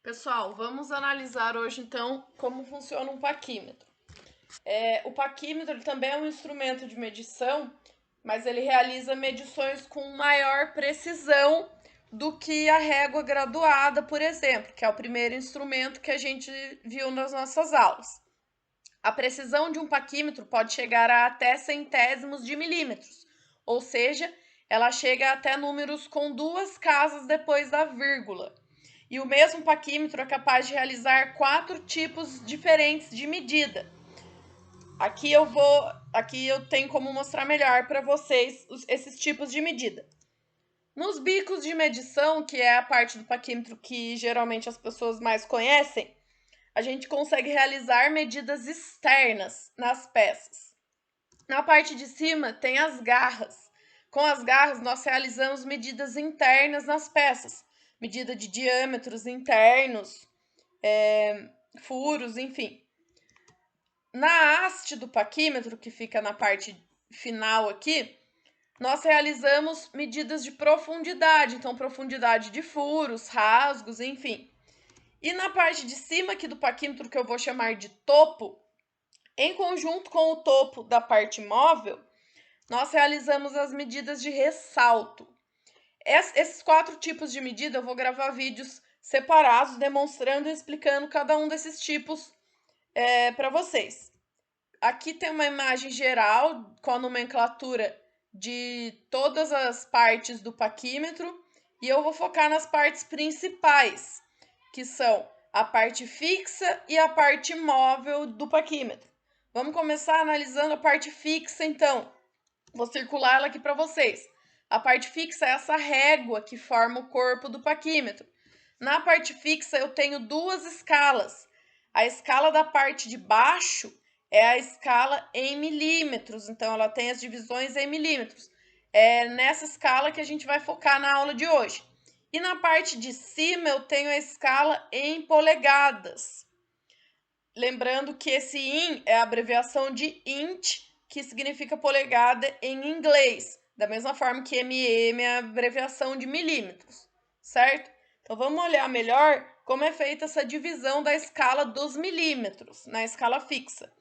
Pessoal, vamos analisar hoje então como funciona um paquímetro. O paquímetro ele também é um instrumento de medição, mas ele realiza medições com maior precisão do que a régua graduada, por exemplo, que é o primeiro instrumento que a gente viu nas nossas aulas. A precisão de um paquímetro pode chegar a até centésimos de milímetros, ou seja, ela chega até números com duas casas depois da vírgula. E o mesmo paquímetro é capaz de realizar 4 tipos diferentes de medida. Aqui eu tenho como mostrar melhor para vocês esses tipos de medida. Nos bicos de medição, que é a parte do paquímetro que geralmente as pessoas mais conhecem, a gente consegue realizar medidas externas nas peças. Na parte de cima tem as garras. Com as garras, nós realizamos medidas internas nas peças, medida de diâmetros internos, furos, enfim. Na haste do paquímetro, que fica na parte final aqui, nós realizamos medidas de profundidade, então profundidade de furos, rasgos, enfim. E na parte de cima aqui do paquímetro, que eu vou chamar de topo, em conjunto com o topo da parte móvel, nós realizamos as medidas de ressalto. Esses 4 tipos de medida eu vou gravar vídeos separados demonstrando e explicando cada um desses tipos para vocês. Aqui tem uma imagem geral com a nomenclatura de todas as partes do paquímetro e eu vou focar nas partes principais, que são a parte fixa e a parte móvel do paquímetro. Vamos começar analisando a parte fixa, então. Vou circular ela aqui para vocês. A parte fixa é essa régua que forma o corpo do paquímetro. Na parte fixa eu tenho duas escalas. A escala da parte de baixo é a escala em milímetros, então ela tem as divisões em milímetros. É nessa escala que a gente vai focar na aula de hoje. E na parte de cima eu tenho a escala em polegadas. Lembrando que esse in é a abreviação de int, que significa polegada em inglês, da mesma forma que mm é a abreviação de milímetros, certo? Então vamos olhar melhor como é feita essa divisão da escala dos milímetros na escala fixa.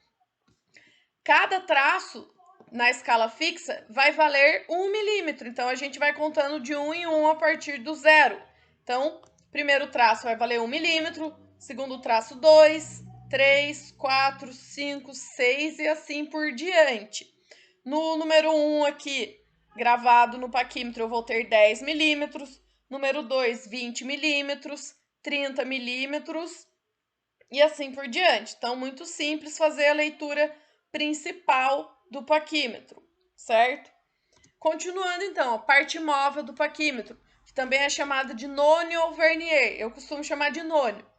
Cada traço na escala fixa vai valer 1 milímetro, então a gente vai contando de 1 em 1 a partir do zero. Então, primeiro traço vai valer 1 milímetro, segundo traço 2, 3, 4, 5, 6 e assim por diante. No número 1 aqui, gravado no paquímetro, eu vou ter 10 milímetros, número 2, 20 milímetros, 30 milímetros e assim por diante. Então, muito simples fazer a leitura principal do paquímetro, certo? Continuando então, a parte móvel do paquímetro, que também é chamada de nônio ou vernier, eu costumo chamar de nônio.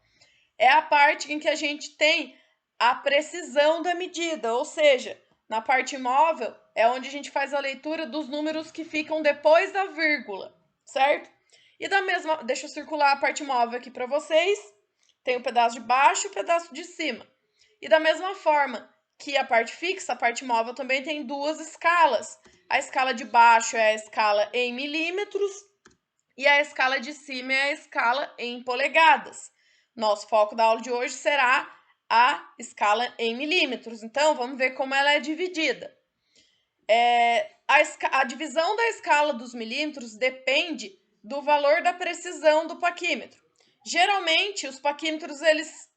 É a parte em que a gente tem a precisão da medida, ou seja, na parte móvel é onde a gente faz a leitura dos números que ficam depois da vírgula, certo? E da mesma, deixa eu circular a parte móvel aqui para vocês. Tem o pedaço de baixo e o pedaço de cima. E da mesma forma que a parte fixa, a parte móvel também tem duas escalas. A escala de baixo é a escala em milímetros e a escala de cima é a escala em polegadas. Nosso foco da aula de hoje será a escala em milímetros. Então, vamos ver como ela é dividida. A divisão da escala dos milímetros depende do valor da precisão do paquímetro. Geralmente, os paquímetros eles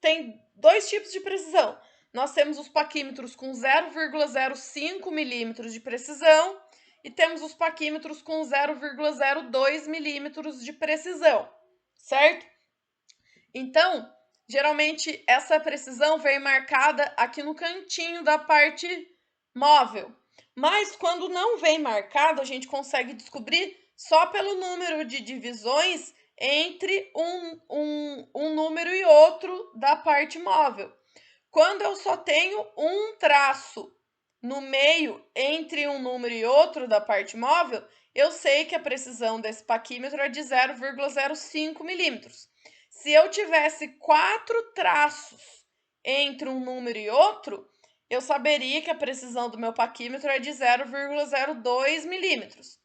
têm dois tipos de precisão. Nós temos os paquímetros com 0,05 milímetros de precisão e temos os paquímetros com 0,02 milímetros de precisão, certo? Então, geralmente essa precisão vem marcada aqui no cantinho da parte móvel. Mas quando não vem marcado, a gente consegue descobrir só pelo número de divisões entre um número e outro da parte móvel. Quando eu só tenho um traço no meio entre um número e outro da parte móvel, eu sei que a precisão desse paquímetro é de 0,05 milímetros. Se eu tivesse 4 traços entre um número e outro, eu saberia que a precisão do meu paquímetro é de 0,02 milímetros.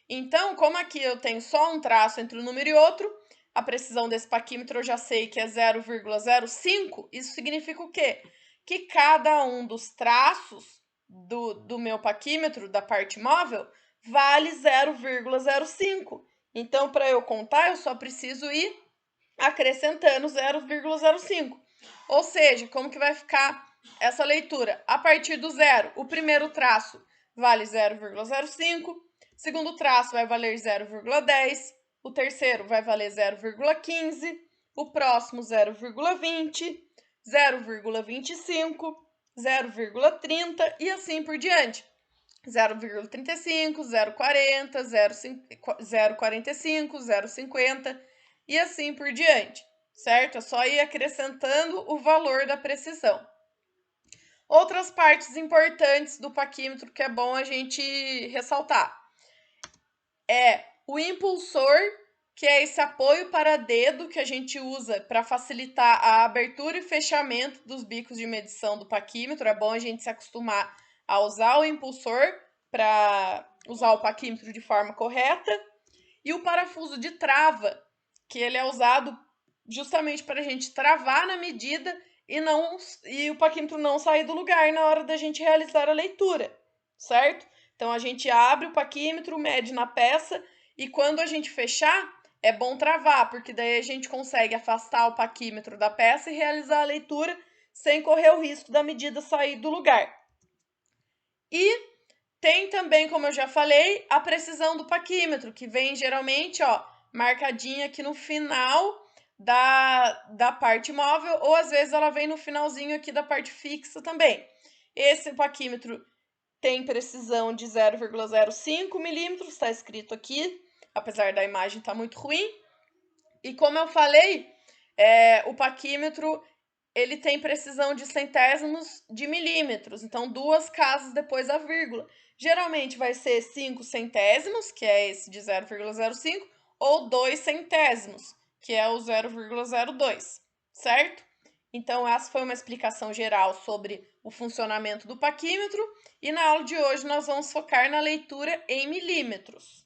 Então, como aqui eu tenho só um traço entre um número e outro, a precisão desse paquímetro eu já sei que é 0,05, isso significa o quê? Que cada um dos traços do meu paquímetro, da parte móvel, vale 0,05. Então, para eu contar, eu só preciso ir acrescentando 0,05. Ou seja, como que vai ficar essa leitura? A partir do zero, o primeiro traço vale 0,05, segundo traço vai valer 0,10, o terceiro vai valer 0,15, o próximo 0,20, 0,25, 0,30 e assim por diante. 0,35, 0,40, 0,45, 0,50 e assim por diante, certo? É só ir acrescentando o valor da precisão. Outras partes importantes do paquímetro que é bom a gente ressaltar é o impulsor, que é esse apoio para dedo que a gente usa para facilitar a abertura e fechamento dos bicos de medição do paquímetro. É bom a gente se acostumar a usar o impulsor para usar o paquímetro de forma correta. E o parafuso de trava, que ele é usado justamente para a gente travar na medida e o paquímetro não sair do lugar na hora da gente realizar a leitura, certo? Então a gente abre o paquímetro, mede na peça e quando a gente fechar, é bom travar, porque daí a gente consegue afastar o paquímetro da peça e realizar a leitura sem correr o risco da medida sair do lugar. E tem também, como eu já falei, a precisão do paquímetro, que vem geralmente, ó, marcadinha aqui no final da parte móvel, ou às vezes ela vem no finalzinho aqui da parte fixa também. Esse paquímetro tem precisão de 0,05 milímetros, está escrito aqui, apesar da imagem estar muito ruim. E como eu falei, o paquímetro ele tem precisão de centésimos de milímetros, então 2 casas depois da vírgula. Geralmente vai ser 5 centésimos, que é esse de 0,05, ou 2 centésimos, que é o 0,02, certo? Então, essa foi uma explicação geral sobre o funcionamento do paquímetro, e na aula de hoje nós vamos focar na leitura em milímetros.